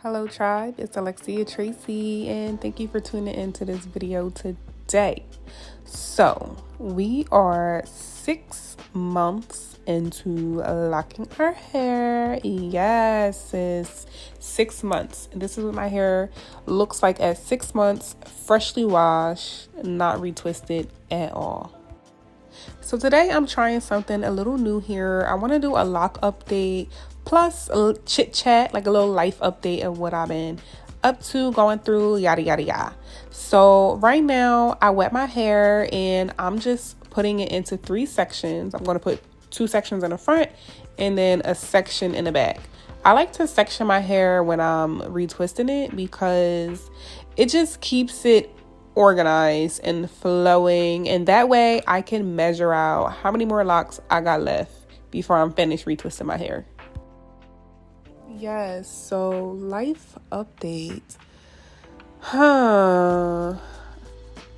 Hello tribe, it's Alexia Tracy and thank you for tuning into this video today. So we are 6 months into locking our hair. Yes, it's 6 months. This is what my hair looks like at 6 months, freshly washed, not retwisted at all. So today I'm trying something a little new here. I want to do a lock update plus a chit chat, like a little life update of what I've been up to, going through, yada yada yada. So right now I wet my hair and I'm just putting it into 3 sections. I'm going to put 2 sections in the front and then a section in the back. I like to section my hair when I'm retwisting it because it just keeps it organized and flowing, and that way I can measure out how many more locks I got left before I'm finished retwisting my hair. Yes, so life update.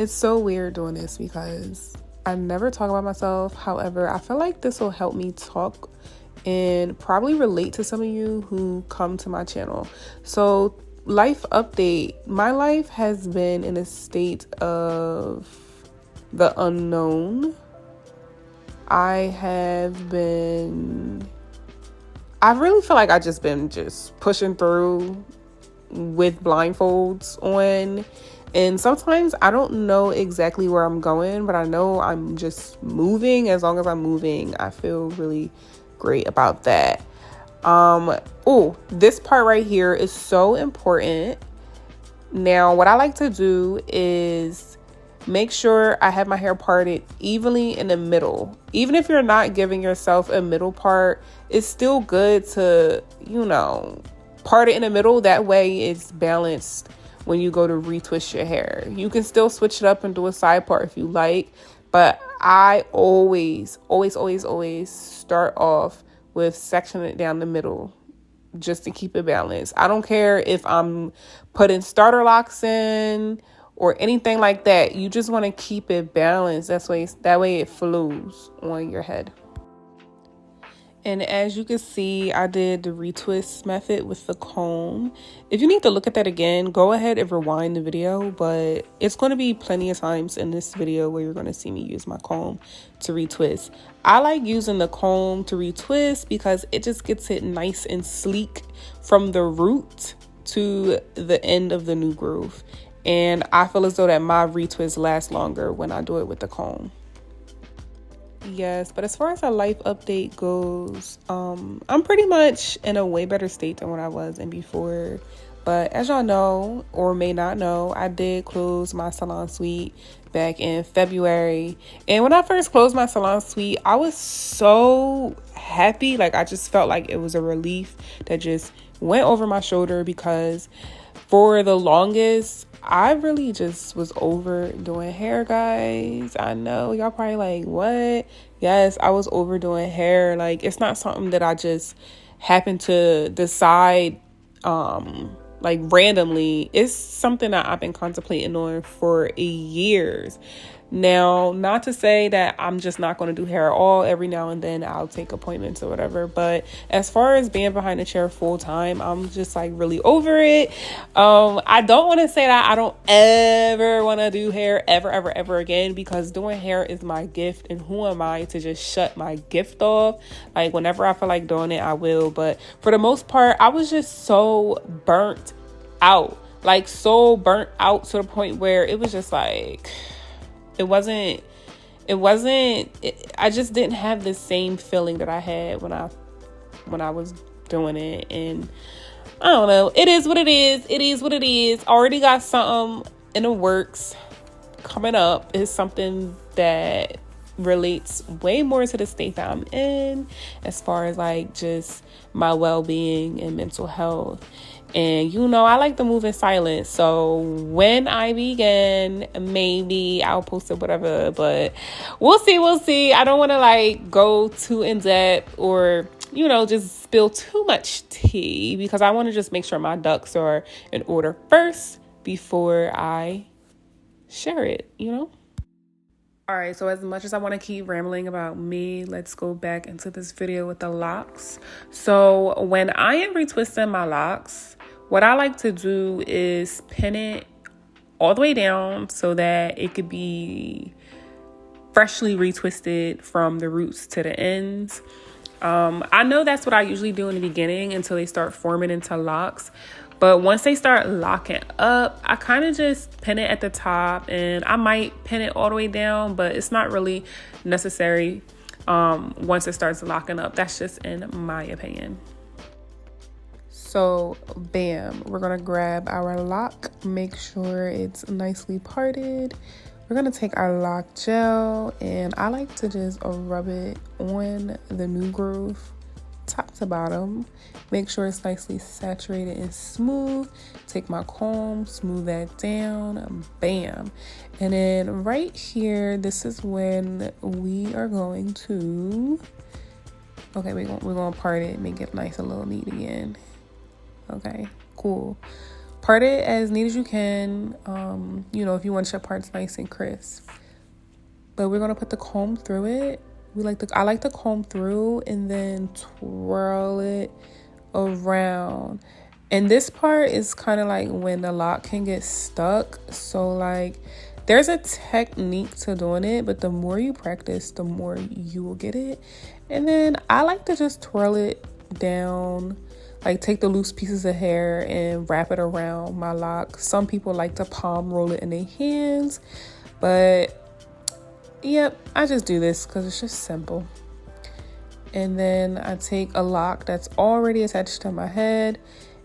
It's so weird doing this because I never talk about myself. However, I feel like this will help me talk and probably relate to some of you who come to my channel. So life update. My life has been in a state of the unknown. I really feel like I've just been pushing through with blindfolds on. And sometimes I don't know exactly where I'm going, but I know I'm just moving. As long as I'm moving, I feel really great about that. This part right here is so important. Now, what I like to do is make sure I have my hair parted evenly in the middle. Even if you're not giving yourself a middle part, it's still good to, part it in the middle. That way it's balanced when you go to retwist your hair. You can still switch it up and do a side part if you like, but I always start off with sectioning it down the middle just to keep it balanced. I don't care if I'm putting starter locks in or anything like that. You just want to keep it balanced. That way it flows on your head. And as you can see, I did the retwist method with the comb. If you need to look at that again, go ahead and rewind the video, but it's going to be plenty of times in this video where you're going to see me use my comb to retwist. I like using the comb to retwist because it just gets it nice and sleek from the root to the end of the new groove. And I feel as though that my retwist lasts longer when I do it with the comb. Yes, but as far as a life update goes, I'm pretty much in a way better state than what I was in before. But as y'all know, or may not know, I did close my salon suite back in February. And when I first closed my salon suite, I was so happy. Like, I just felt like it was a relief that just went over my shoulder because for the longest, I really just was over doing hair, guys. I know y'all probably like, what? Yes, I was overdoing hair. Like, it's not something that I just happened to decide like randomly. It's something that I've been contemplating on for years. Now, not to say that I'm just not going to do hair at all. Every now and then I'll take appointments or whatever. But as far as being behind the chair full time, I'm just like really over it. I don't want to say that I don't ever want to do hair ever again, because doing hair is my gift. And who am I to just shut my gift off? Like, whenever I feel like doing it, I will. But for the most part, I was just so burnt out. Like, so burnt out to the point where it was just like... I just didn't have the same feeling that I had when I was doing it. And I don't know, it is what it is. Already got something in the works coming up. It's something that relates way more to the state that I'm in, as far as like just my well-being and mental health. And I like to move in silence. So when I begin, maybe I'll post it, whatever. But we'll see. I don't want to like go too in depth or, just spill too much tea, because I want to just make sure my ducks are in order first before I share it, All right, so as much as I want to keep rambling about me, let's go back into this video with the locks. So when I am retwisting my locks, What I like to do is pin it all the way down so that it could be freshly retwisted from the roots to the ends. I know that's what I usually do in the beginning until they start forming into locks. But once they start locking up, I kind of just pin it at the top, and I might pin it all the way down, but it's not really necessary once it starts locking up. That's just in my opinion. So bam, we're gonna grab our lock, make sure it's nicely parted. We're gonna take our lock gel, and I like to just rub it on the new groove, top to bottom. Make sure it's nicely saturated and smooth. Take my comb, smooth that down, bam. And then right here, this is when we are going to, okay, we're gonna part it, make it nice and a little neat again. Okay, cool. Part it as neat as you can, if you want your parts nice and crisp. But we're gonna put the comb through it. I like to comb through and then twirl it around. And this part is kind of like when the lock can get stuck. So like there's a technique to doing it, but the more you practice, the more you will get it. And then I like to just twirl it down, like take the loose pieces of hair and wrap it around my lock. Some people like to palm roll it in their hands, but yep, I just do this because it's just simple. And then I take a lock that's already attached to my head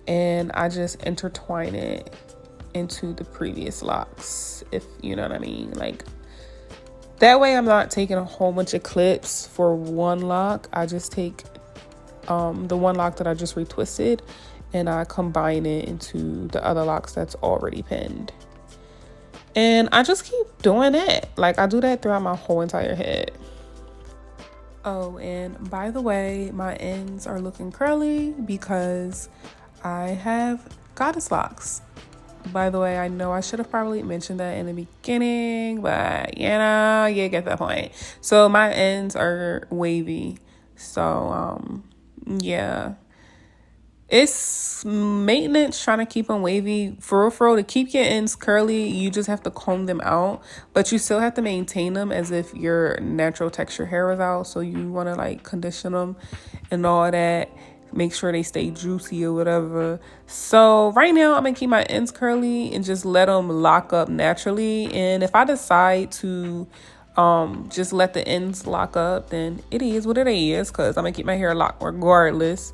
and I just intertwine it into the previous locks, if you know what I mean. Like that way I'm not taking a whole bunch of clips for one lock. I just take the one lock that I just retwisted and I combine it into the other locks that's already pinned. And I just keep doing it. Like I do that throughout my whole entire head. Oh, and by the way, my ends are looking curly because I have goddess locks. By the way, I know I should have probably mentioned that in the beginning, but you get the point. So my ends are wavy. So, yeah. It's maintenance trying to keep them wavy. For real, to keep your ends curly, you just have to comb them out, but you still have to maintain them as if your natural texture hair was out. So you want to like condition them and all that, make sure they stay juicy or whatever. So right now I'm gonna keep my ends curly and just let them lock up naturally. And if I decide to just let the ends lock up, then it is what it is, because I'm gonna keep my hair locked regardless.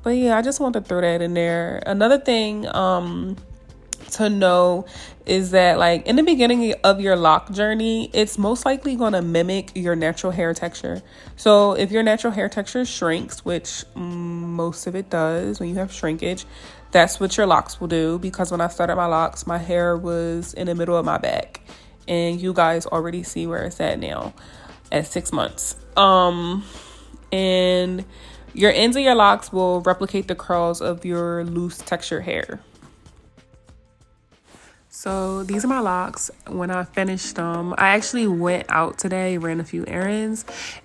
But yeah, I just want to throw that in there. Another thing to know is that like in the beginning of your lock journey, it's most likely going to mimic your natural hair texture. So if your natural hair texture shrinks, which most of it does when you have shrinkage, that's what your locks will do. Because when I started my locks, my hair was in the middle of my back, and you guys already see where it's at now at 6 months. And your ends of your locks will replicate the curls of your loose texture hair. So these are my locks. When I finished them, I actually went out today, ran a few errands,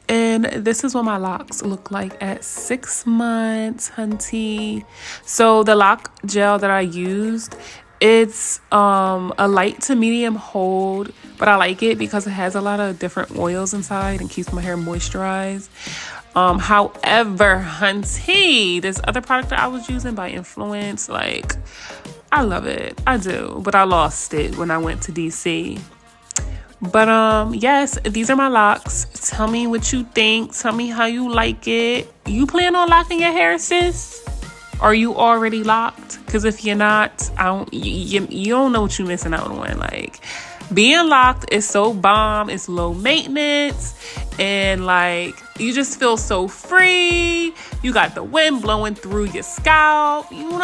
and this is what my locks look like at 6 months, hunty. So the lock gel that I used, it's a light to medium hold, but I like it because it has a lot of different oils inside and keeps my hair moisturized. However, hunty, this other product that I was using by Influence, like, I love it. I do. But I lost it when I went to DC. But, yes, these are my locks. Tell me what you think. Tell me how you like it. You plan on locking your hair, sis? Are you already locked? Because if you're not, you don't know what you're missing out on. Like, being locked is so bomb. It's low maintenance. And like, you just feel so free. You got the wind blowing through your scalp. You see me?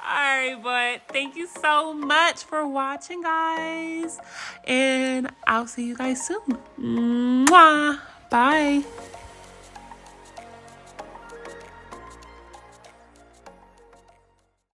Alright, but thank you so much for watching, guys. And I'll see you guys soon. Mwah. Bye.